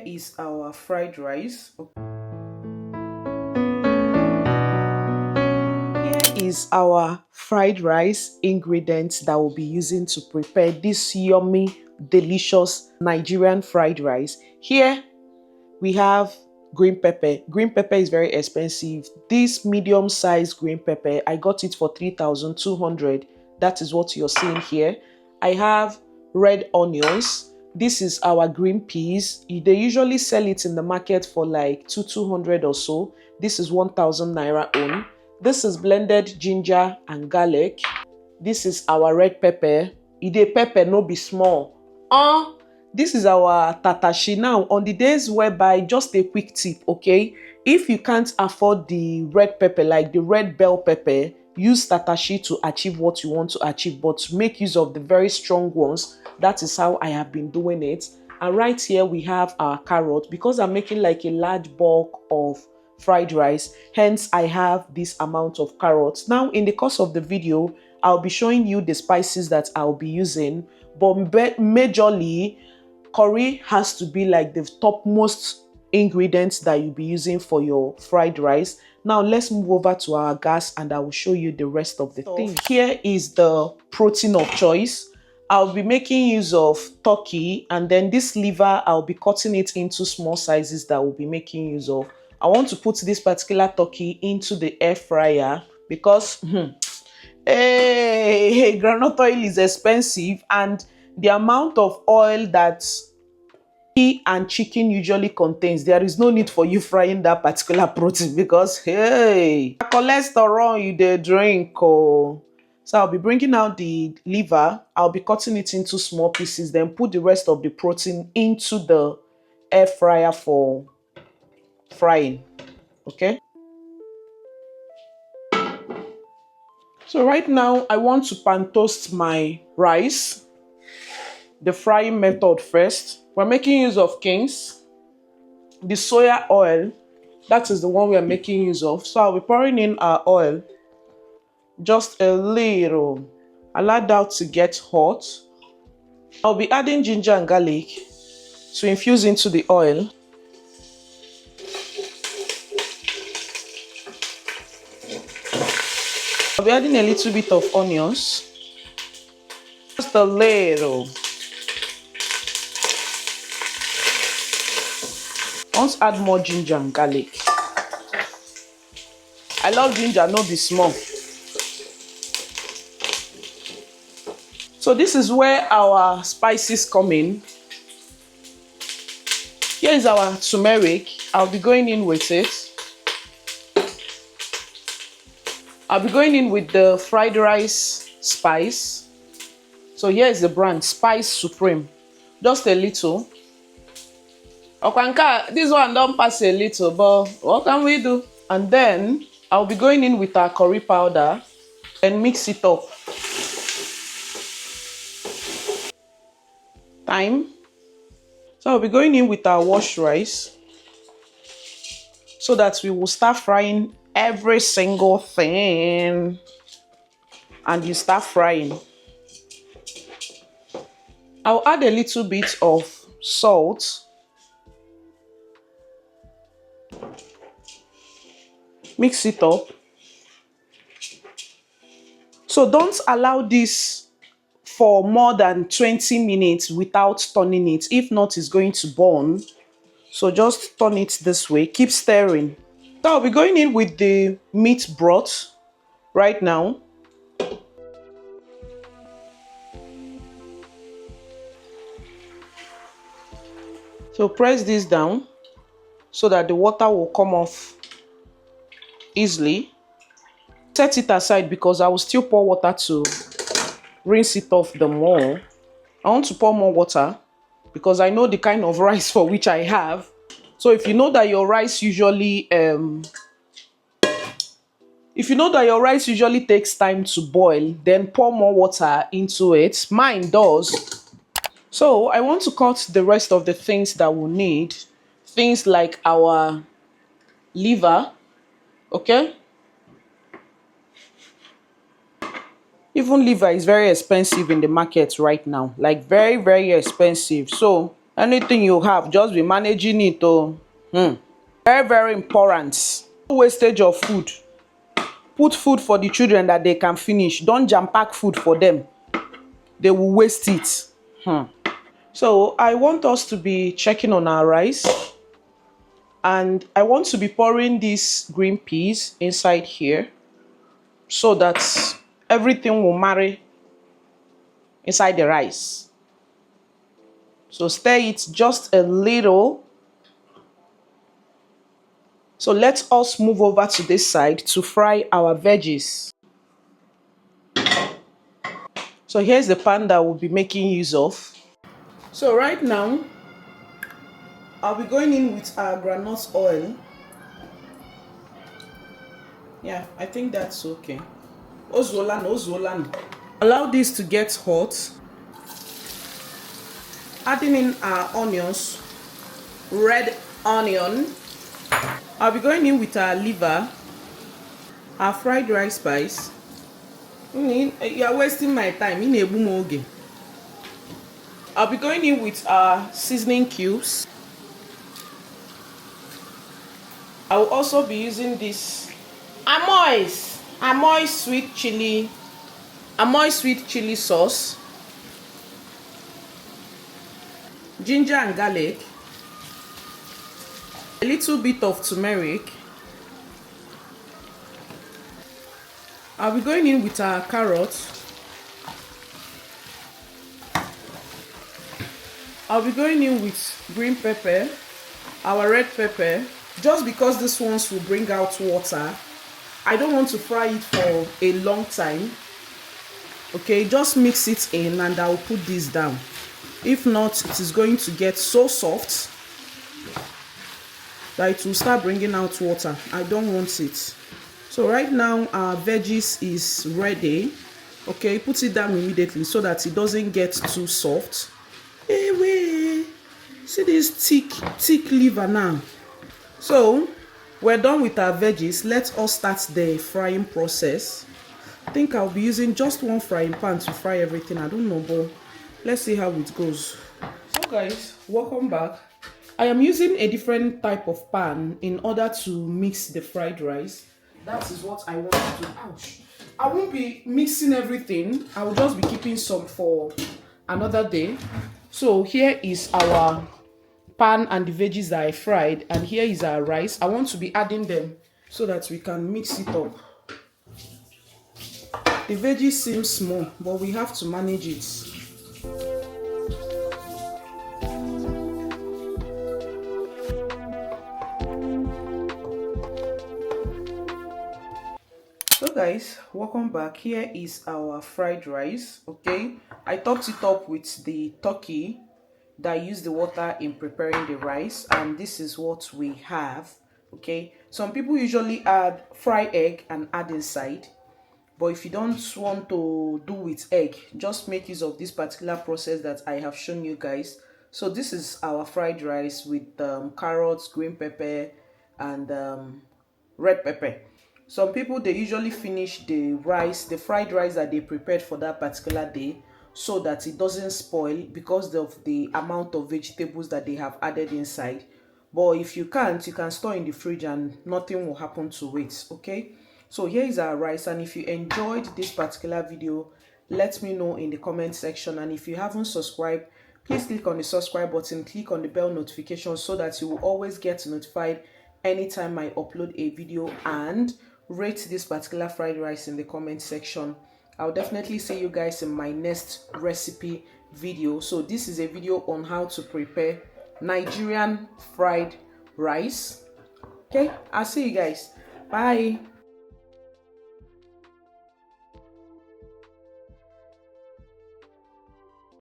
is our fried rice. Here is our fried rice ingredients that we'll be using to prepare this yummy, delicious Nigerian fried rice. Here we have green pepper. Green pepper is very expensive. This medium-sized green pepper, I got it for 3,200. That is what you're seeing here. I have red onions. This is our green peas. They usually sell it in the market for like 200 or so. This is 1,000 naira own. This is blended ginger and garlic. This is our red pepper. Ide pepper no be small. This is our tatashi. Now, on the days whereby, just a quick tip, okay? If you can't afford the red pepper, like the red bell pepper, use tatashi to achieve what you want to achieve, but make use of the very strong ones. That is how I have been doing it. And right here, we have our carrot. Because I'm making like a large bulk of fried rice, hence I have this amount of carrots. Now, in the course of the video, I'll be showing you the spices that I'll be using, but majorly, curry has to be like the topmost ingredients that you'll be using for your fried rice. Now let's move over to our gas and I will show you the rest of the thing. Here is the protein of choice. I'll be making use of turkey, and then this liver, I'll be cutting it into small sizes that we'll be making use of. I want to put this particular turkey into the air fryer because hey, groundnut oil is expensive, and the amount of oil that pea and chicken usually contains, there is no need for you frying that particular protein because, hey, cholesterol you dey drink. Oh. So I'll be bringing out the liver. I'll be cutting it into small pieces, then put the rest of the protein into the air fryer for frying. Okay. So right now, I want to pan toast my rice. The frying method first. We're making use of King's. The soya oil, that is the one we are making use of. So I'll be pouring in our oil. Just a little. Allow that to get hot. I'll be adding ginger and garlic to infuse into the oil. I'll be adding a little bit of onions. Just a little. I want to add more ginger and garlic. I love ginger, no be small. So this is where our spices come in. Here is our turmeric. I'll be going in with it. I'll be going in with the fried rice spice. So here is the brand, Spice Supreme. Just a little. Okwanka, this one don't pass a little, but what can we do? And then I'll be going in with our curry powder and mix it up. Time. So I'll be going in with our washed rice so that we will start frying every single thing. And you start frying. I'll add a little bit of salt. Mix it up. So don't allow this for more than 20 minutes without turning it. If not, it's going to burn. So just turn it this way. Keep stirring. So I'll be going in with the meat broth right now. So press this down so that the water will come off easily. Set it aside because I will still pour water to rinse it off the more. I want to pour more water because I know the kind of rice for which I have. So if you know that your rice usually takes time to boil, then pour more water into it. Mine does. So I want to cut the rest of the things that we'll need. Things like our liver, okay? Even liver is very expensive in the market right now. Like very, very expensive. So Anything you have, just be managing it. Oh, very, very important. No wastage of food. Put food for the children that they can finish. Don't jam pack food for them. They will waste it. So I want us to be checking on our rice. And I want to be pouring these green peas inside here so that everything will marry inside the rice. So stir it just a little. So let us move over to this side to fry our veggies. So here's the pan that we'll be making use of. So right now, I'll be going in with our groundnut oil. Yeah, I think that's okay. Ozolan. Allow this to get hot. Adding in our onions, red onion. I'll be going in with our liver, our fried rice spice. You are wasting my time. I'll be going in with our seasoning cubes. I will also be using this Amoy sweet chili sauce, ginger and garlic, a little bit of turmeric. I'll be going in with our carrots. I'll be going in with green pepper, our red pepper. Just because these ones will bring out water, I don't want to fry it for a long time. Okay, just mix it in and I'll put this down. If not, it is going to get so soft that it will start bringing out water. I don't want it. So right now our veggies is ready. Okay, put it down immediately so that it doesn't get too soft. Hey, wait. See this thick liver now. So we're done with our veggies. Let us start the frying process. I think I'll be using just one frying pan to fry everything. I don't know, but let's see how it goes. So guys, welcome back. I am using a different type of pan in order to mix the fried rice. That is what I want to do. Ouch. I won't be mixing everything. I will just be keeping some for another day. So here is our pan and the veggies that I fried, and here is our rice. I want to be adding them so that we can mix it up. The veggies seem small, but we have to manage it. So guys, welcome back. Here is our fried rice. Okay, I topped it up with the turkey that used the water in preparing the rice, and this is what we have. Okay, some people usually add fried egg and add inside, but if you don't want to do with egg, just make use of this particular process that I have shown you guys. So this is our fried rice with carrots, green pepper, and red pepper. Some people, they usually finish the fried rice that they prepared for that particular day, so that it doesn't spoil because of the amount of vegetables that they have added inside. But if you can't, you can store in the fridge and nothing will happen to it. Okay, so here is our rice, and if you enjoyed this particular video, let me know in the comment section. And if you haven't subscribed, please click on the subscribe button, click on the bell notification so that you will always get notified anytime I upload a video, and rate this particular fried rice in the comment section. I'll definitely see you guys in my next recipe video. So this is a video on how to prepare Nigerian fried rice. Okay, I'll see you guys. Bye.